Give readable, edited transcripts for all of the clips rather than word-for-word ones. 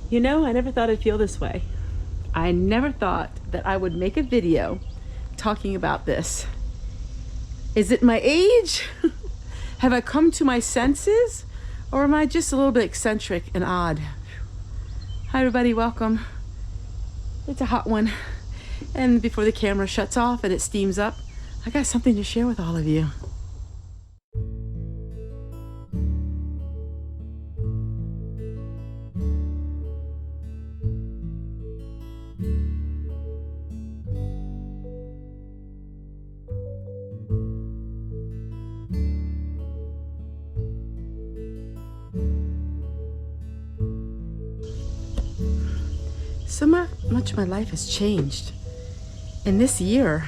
You know, I never thought I'd feel this way. I never thought that I would make a video talking about this. Is it my age? Have I come to my senses? Or am I just a little bit eccentric and odd? Hi everybody, welcome. It's a hot one. And before the camera shuts off and it steams up, I got something to share with all of you. So much my life has changed in this year.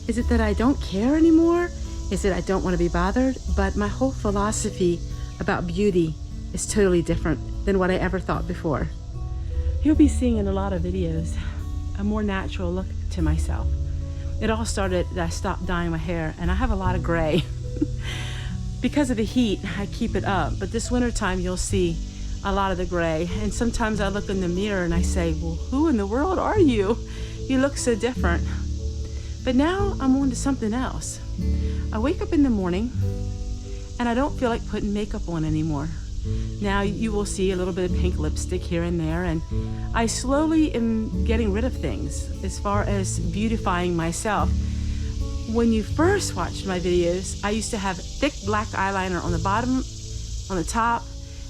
Is it that I don't care anymore? Is it I don't want to be bothered? But my whole philosophy about beauty is totally different than what I ever thought before. You'll be seeing in a lot of videos a more natural look to myself. It all started that I stopped dyeing my hair, and I have a lot of gray. Because of the heat, I keep it up, but this winter time you'll see a lot of the gray, and sometimes I look in the mirror and I say, well, who in the world are you? You look so different. But now I'm on to something else. I wake up in the morning and I don't feel like putting makeup on anymore. Now you will see a little bit of pink lipstick here and there, and I slowly am getting rid of things as far as beautifying myself. When you first watched my videos, I used to have thick black eyeliner on the bottom, on the top,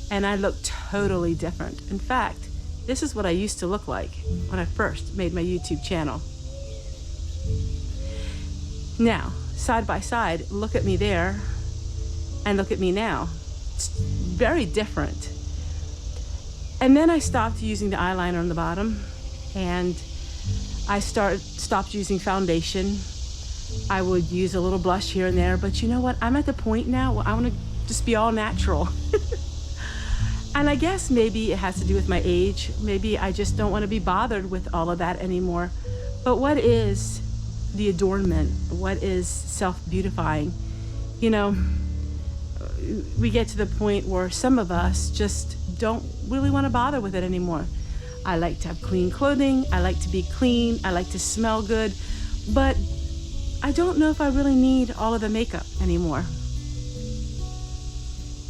and I looked totally different. In fact, this is what I used to look like when I first made my YouTube channel. Now, side by side, look at me there and look at me now. It's very different. And then I stopped using the eyeliner on the bottom, and I stopped using foundation. I would use a little blush here and there, but you know what? I'm at the point now where I want to just be all natural. And I guess maybe it has to do with my age. Maybe I just don't want to be bothered with all of that anymore. But what is the adornment? What is self-beautifying? You know, we get to the point where some of us just don't really want to bother with it anymore. I like to have clean clothing. I like to be clean. I like to smell good. But I don't know if I really need all of the makeup anymore.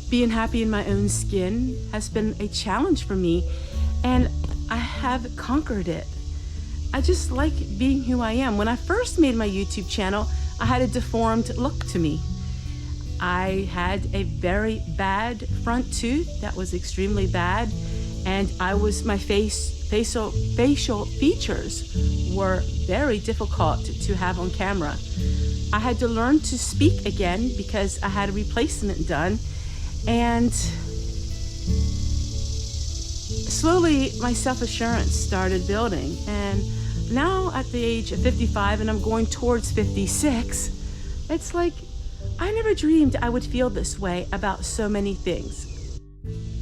Being happy in my own skin has been a challenge for me, and I have conquered it. I just like being who I am. When I first made my YouTube channel, I had a deformed look to me. I had a very bad front tooth that was extremely bad, and my facial features were very difficult to have on camera. I had to learn to speak again because I had a replacement done. And slowly my self-assurance started building, and now at the age of 55 and I'm going towards 56, it's like I never dreamed I would feel this way about so many things.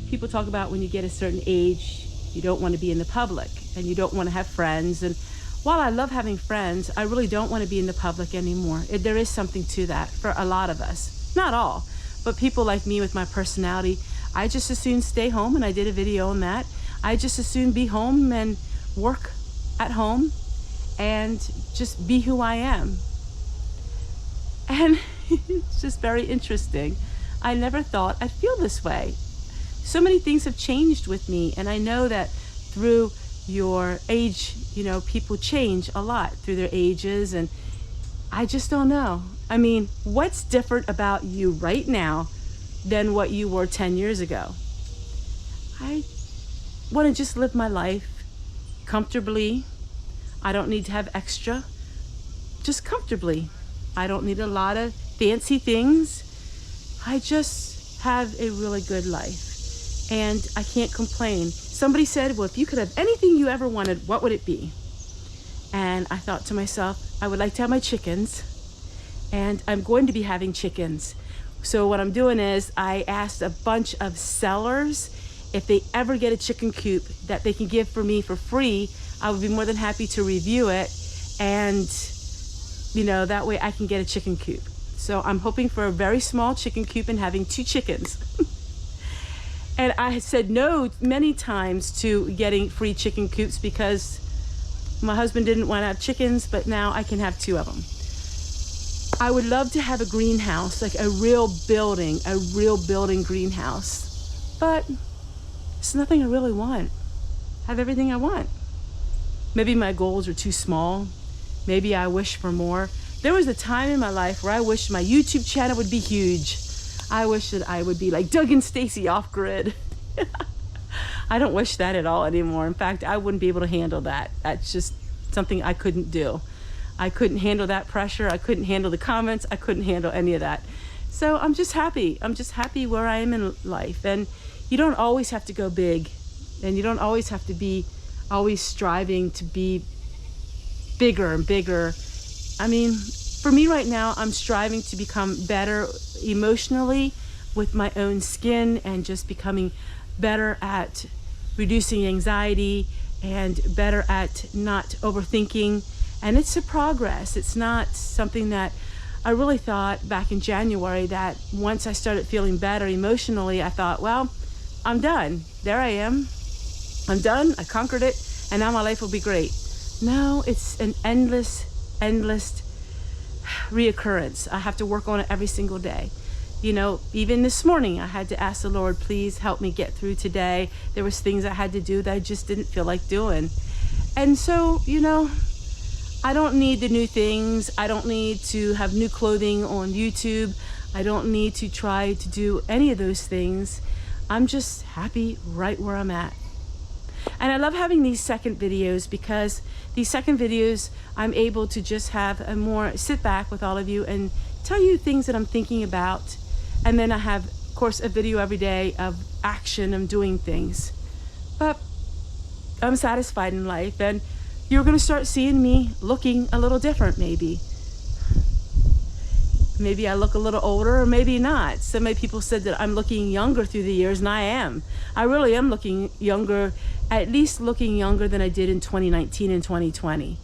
People talk about when you get a certain age, you don't want to be in the public and you don't want to have friends, and while I love having friends, I really don't want to be in the public anymore. There is something to that for a lot of us, not all. But people like me with my personality, I just as soon stay home, and I did a video on that. I just as soon be home and work at home and just be who I am. And it's just very interesting. I never thought I'd feel this way. So many things have changed with me, and I know that through your age, you know, people change a lot through their ages, and I just don't know. I mean, what's different about you right now than what you were 10 years ago? I want to just live my life comfortably. I don't need to have extra, just comfortably. I don't need a lot of fancy things. I just have a really good life, and I can't complain. Somebody said, well, if you could have anything you ever wanted, what would it be? And I thought to myself, I would like to have my chickens. And I'm going to be having chickens. So what I'm doing is I asked a bunch of sellers if they ever get a chicken coop that they can give for me for free. I would be more than happy to review it, and you know, that way I can get a chicken coop. So I'm hoping for a very small chicken coop and having 2 chickens. And I had said no many times to getting free chicken coops because my husband didn't want to have chickens, but now I can have 2 of them. I would love to have a greenhouse, like a real building greenhouse, but it's nothing I really want. I have everything I want. Maybe my goals are too small. Maybe I wish for more. There was a time in my life where I wished my YouTube channel would be huge. I wish that I would be like Doug and Stacy off grid. I don't wish that at all anymore. In fact, I wouldn't be able to handle that. That's just something I couldn't do. I couldn't handle that pressure. I couldn't handle the comments. I couldn't handle any of that. So I'm just happy. I'm just happy where I am in life. And you don't always have to go big. And you don't always have to be always striving to be bigger and bigger. I mean, for me right now, I'm striving to become better emotionally with my own skin and just becoming better at reducing anxiety and better at not overthinking. And it's a progress. It's not something that I really thought back in January that once I started feeling better emotionally, I thought, well, I'm done. There I am. I'm done. I conquered it. And now my life will be great. No, it's an endless reoccurrence. I have to work on it every single day. You know, even this morning, I had to ask the Lord, please help me get through today. There was things I had to do that I just didn't feel like doing. And so, you know, I don't need the new things. I don't need to have new clothing on YouTube. I don't need to try to do any of those things. I'm just happy right where I'm at. And I love having these second videos because these second videos, I'm able to just have a more sit back with all of you and tell you things that I'm thinking about. And then I have, of course, a video every day of action. I'm doing things. But I'm satisfied in life. And you're going to start seeing me looking a little different, maybe. Maybe I look a little older or maybe not. So many people said that I'm looking younger through the years, and I am. I really am looking younger, at least looking younger than I did in 2019 and 2020.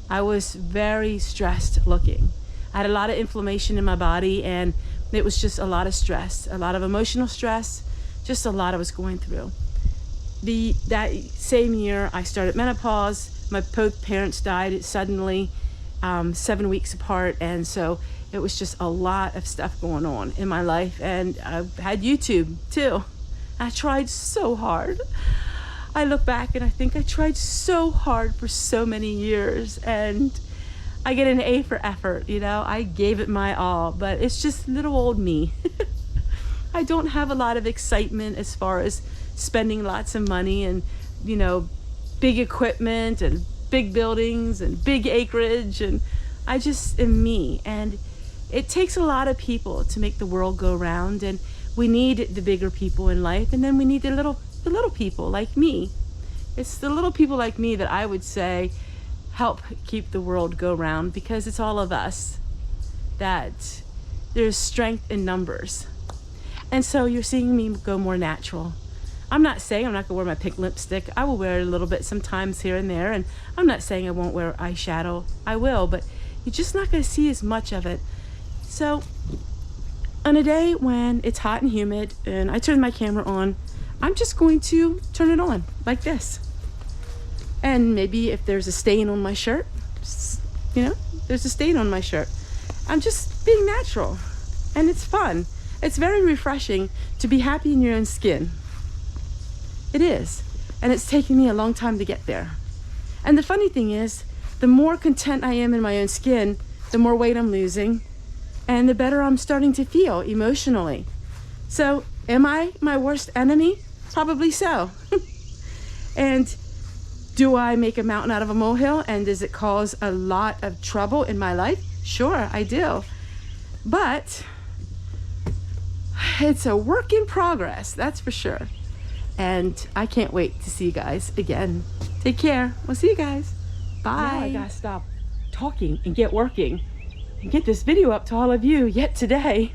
I was very stressed looking. I had a lot of inflammation in my body, and it was just a lot of stress, a lot of emotional stress, just a lot I was going through. That same year, I started menopause. My both parents died suddenly, 7 weeks apart, and so it was just a lot of stuff going on in my life. And I had YouTube too. I tried so hard. I look back and I think I tried so hard for so many years, and I get an A for effort, you know. I gave it my all, but it's just little old me. I don't have a lot of excitement as far as spending lots of money and, you know, big equipment and big buildings and big acreage, and I just am me. And it takes a lot of people to make the world go round, and we need the bigger people in life, and then we need the little people like me. It's the little people like me that I would say help keep the world go round, because it's all of us that there's strength in numbers. And so you're seeing me go more natural. I'm not saying I'm not gonna wear my pink lipstick. I will wear it a little bit sometimes here and there, and I'm not saying I won't wear eyeshadow. I will, but you're just not gonna see as much of it. So on a day when it's hot and humid and I turn my camera on, I'm just going to turn it on like this. And maybe if there's a stain on my shirt, you know, there's a stain on my shirt. I'm just being natural, and it's fun. It's very refreshing to be happy in your own skin. It is. And it's taken me a long time to get there. And the funny thing is, the more content I am in my own skin, the more weight I'm losing, and the better I'm starting to feel emotionally. So, am I my worst enemy? Probably so. And do I make a mountain out of a molehill, and does it cause a lot of trouble in my life? Sure, I do. But it's a work in progress, that's for sure. And I can't wait to see you guys again. Take care. We'll see you guys. Bye. Now I gotta stop talking and get working and get this video up to all of you yet today.